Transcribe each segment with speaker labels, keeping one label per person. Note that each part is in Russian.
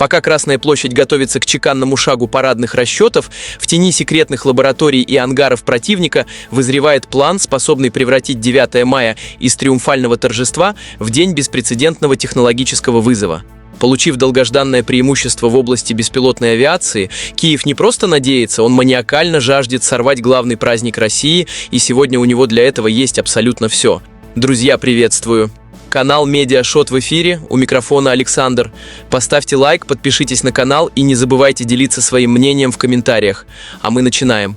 Speaker 1: Пока Красная площадь готовится к чеканному шагу парадных расчетов, в тени секретных лабораторий и ангаров противника вызревает план, способный превратить 9 мая из триумфального торжества в день беспрецедентного технологического вызова. Получив долгожданное преимущество в области беспилотной авиации, Киев не просто надеется, он маниакально жаждет сорвать главный праздник России, и сегодня у него для этого есть абсолютно все. Друзья, приветствую! Канал Медиашот в эфире, у микрофона Александр. Поставьте лайк, подпишитесь на канал и не забывайте делиться своим мнением в комментариях. А мы начинаем.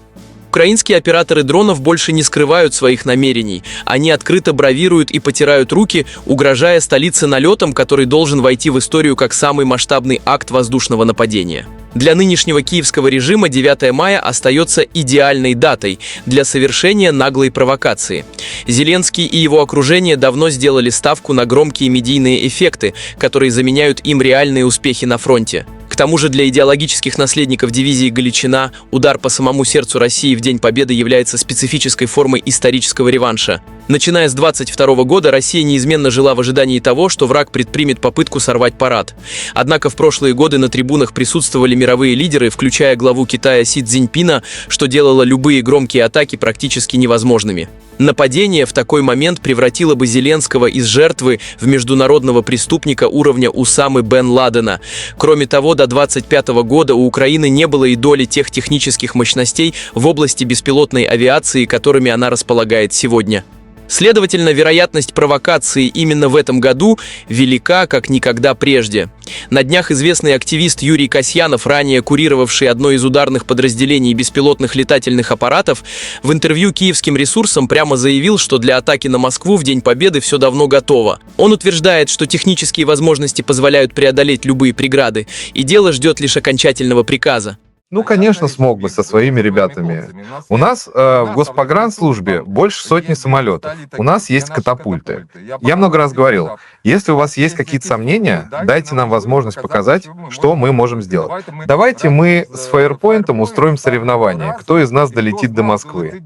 Speaker 1: Украинские операторы дронов больше не скрывают своих намерений. Они открыто бравируют и потирают руки, угрожая столице налетом, который должен войти в историю как самый масштабный акт воздушного нападения. Для нынешнего киевского режима 9 мая остается идеальной датой для совершения наглой провокации. Зеленский и его окружение давно сделали ставку на громкие медийные эффекты, которые заменяют им реальные успехи на фронте. К тому же для идеологических наследников дивизии Галичина удар по самому сердцу России в День Победы является специфической формой исторического реванша. Начиная с 22 года Россия неизменно жила в ожидании того, что враг предпримет попытку сорвать парад. Однако в прошлые годы на трибунах присутствовали мировые лидеры, включая главу Китая Си Цзиньпина, что делало любые громкие атаки практически невозможными. Нападение в такой момент превратило бы Зеленского из жертвы в международного преступника уровня Усамы бен Ладена. Кроме того, до 25 года у Украины не было и доли тех технических мощностей в области беспилотной авиации, которыми она располагает сегодня. Следовательно, вероятность провокации именно в этом году велика, как никогда прежде. На днях известный активист Юрий Касьянов, ранее курировавший одно из ударных подразделений беспилотных летательных аппаратов, в интервью киевским ресурсам прямо заявил, что для атаки на Москву в День Победы все давно готово. Он утверждает, что технические возможности позволяют преодолеть любые преграды, и дело ждет лишь окончательного приказа.
Speaker 2: Конечно, смог бы со своими ребятами. У нас в Госпогранслужбе больше сотни самолетов. У нас есть катапульты. Я много раз говорил, если у вас есть какие-то сомнения, дайте нам возможность показать, что мы можем сделать. Давайте мы с Фаерпоинтом устроим соревнование, кто из нас долетит до Москвы.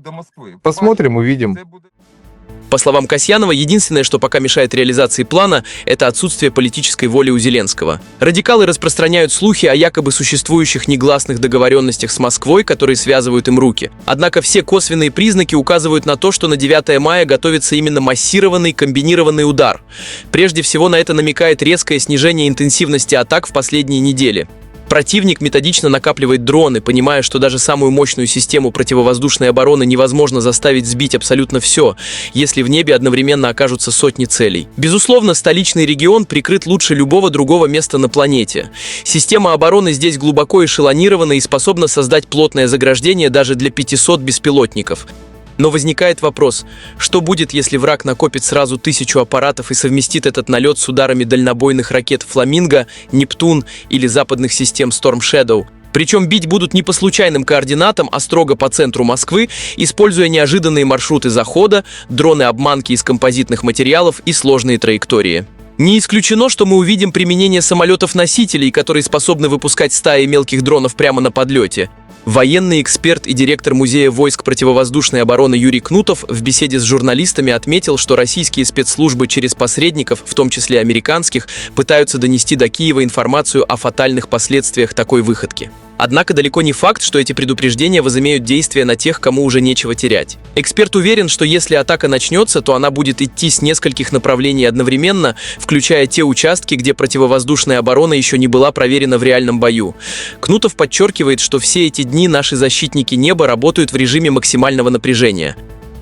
Speaker 2: Посмотрим, увидим.
Speaker 1: По словам Касьянова, единственное, что пока мешает реализации плана, это отсутствие политической воли у Зеленского. Радикалы распространяют слухи о якобы существующих негласных договоренностях с Москвой, которые связывают им руки. Однако все косвенные признаки указывают на то, что на 9 мая готовится именно массированный комбинированный удар. Прежде всего на это намекает резкое снижение интенсивности атак в последние недели. Противник методично накапливает дроны, понимая, что даже самую мощную систему противовоздушной обороны невозможно заставить сбить абсолютно все, если в небе одновременно окажутся сотни целей. Безусловно, столичный регион прикрыт лучше любого другого места на планете. Система обороны здесь глубоко эшелонирована и способна создать плотное заграждение даже для 500 беспилотников. Но возникает вопрос, что будет, если враг накопит сразу 1000 аппаратов и совместит этот налет с ударами дальнобойных ракет «Фламинго», «Нептун» или западных систем «Storm Shadow». Причем бить будут не по случайным координатам, а строго по центру Москвы, используя неожиданные маршруты захода, дроны-обманки из композитных материалов и сложные траектории. Не исключено, что мы увидим применение самолетов-носителей, которые способны выпускать стаи мелких дронов прямо на подлете. Военный эксперт и директор Музея войск противовоздушной обороны Юрий Кнутов в беседе с журналистами отметил, что российские спецслужбы через посредников, в том числе американских, пытаются донести до Киева информацию о фатальных последствиях такой выходки. Однако далеко не факт, что эти предупреждения возымеют действие на тех, кому уже нечего терять. Эксперт уверен, что если атака начнется, то она будет идти с нескольких направлений одновременно, включая те участки, где противовоздушная оборона еще не была проверена в реальном бою. Кнутов подчеркивает, что все эти дни наши защитники неба работают в режиме максимального напряжения.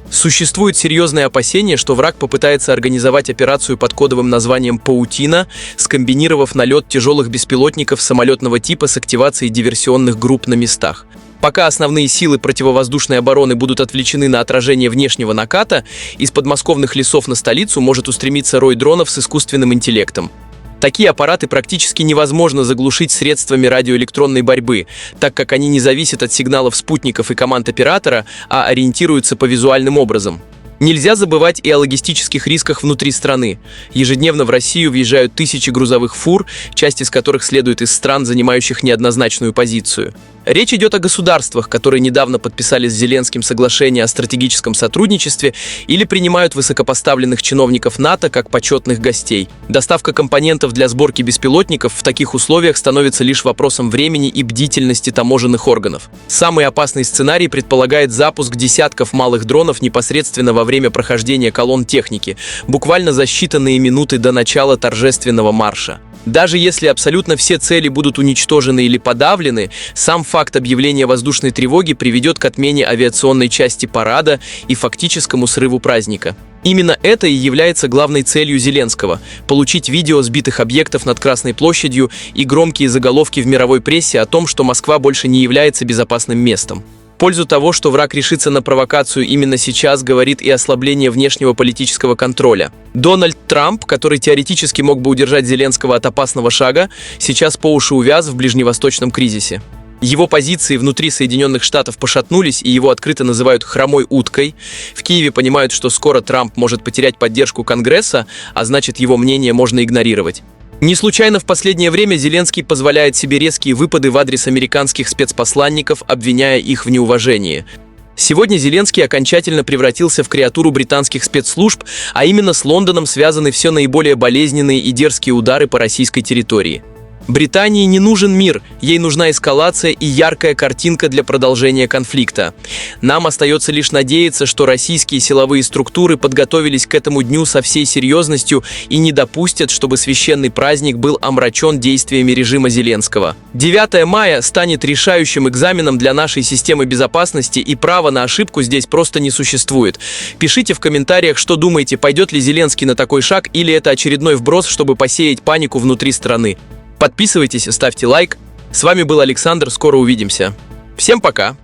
Speaker 1: Существует серьезное опасение, что враг попытается организовать операцию под кодовым названием «Паутина», скомбинировав налет тяжелых беспилотников самолетного типа с активацией диверсионных групп на местах. Пока основные силы противовоздушной обороны будут отвлечены на отражение внешнего наката, из подмосковных лесов на столицу может устремиться рой дронов с искусственным интеллектом. Такие аппараты практически невозможно заглушить средствами радиоэлектронной борьбы, так как они не зависят от сигналов спутников и команд оператора, а ориентируются по визуальным образам. Нельзя забывать и о логистических рисках внутри страны. Ежедневно в Россию въезжают тысячи грузовых фур, часть из которых следует из стран, занимающих неоднозначную позицию. Речь идет о государствах, которые недавно подписали с Зеленским соглашение о стратегическом сотрудничестве или принимают высокопоставленных чиновников НАТО как почетных гостей. Доставка компонентов для сборки беспилотников в таких условиях становится лишь вопросом времени и бдительности таможенных органов. Самый опасный сценарий предполагает запуск десятков малых дронов непосредственно во время прохождения колонн техники, буквально за считанные минуты до начала торжественного марша. Даже если абсолютно все цели будут уничтожены или подавлены, сам факт объявления воздушной тревоги приведет к отмене авиационной части парада и фактическому срыву праздника. Именно это и является главной целью Зеленского – получить видео сбитых объектов над Красной площадью и громкие заголовки в мировой прессе о том, что Москва больше не является безопасным местом. В пользу того, что враг решится на провокацию именно сейчас, говорит и ослабление внешнего политического контроля. Дональд Трамп, который теоретически мог бы удержать Зеленского от опасного шага, сейчас по уши увяз в ближневосточном кризисе. Его позиции внутри Соединенных Штатов пошатнулись, и его открыто называют «хромой уткой». В Киеве понимают, что скоро Трамп может потерять поддержку Конгресса, а значит, его мнение можно игнорировать. Не случайно в последнее время Зеленский позволяет себе резкие выпады в адрес американских спецпосланников, обвиняя их в неуважении. Сегодня Зеленский окончательно превратился в креатуру британских спецслужб, а именно с Лондоном связаны все наиболее болезненные и дерзкие удары по российской территории. Британии не нужен мир, ей нужна эскалация и яркая картинка для продолжения конфликта. Нам остается лишь надеяться, что российские силовые структуры подготовились к этому дню со всей серьезностью и не допустят, чтобы священный праздник был омрачен действиями режима Зеленского. 9 мая станет решающим экзаменом для нашей системы безопасности, и права на ошибку здесь просто не существует. Пишите в комментариях, что думаете, пойдет ли Зеленский на такой шаг, или это очередной вброс, чтобы посеять панику внутри страны. Подписывайтесь и ставьте лайк. С вами был Александр, скоро увидимся. Всем пока!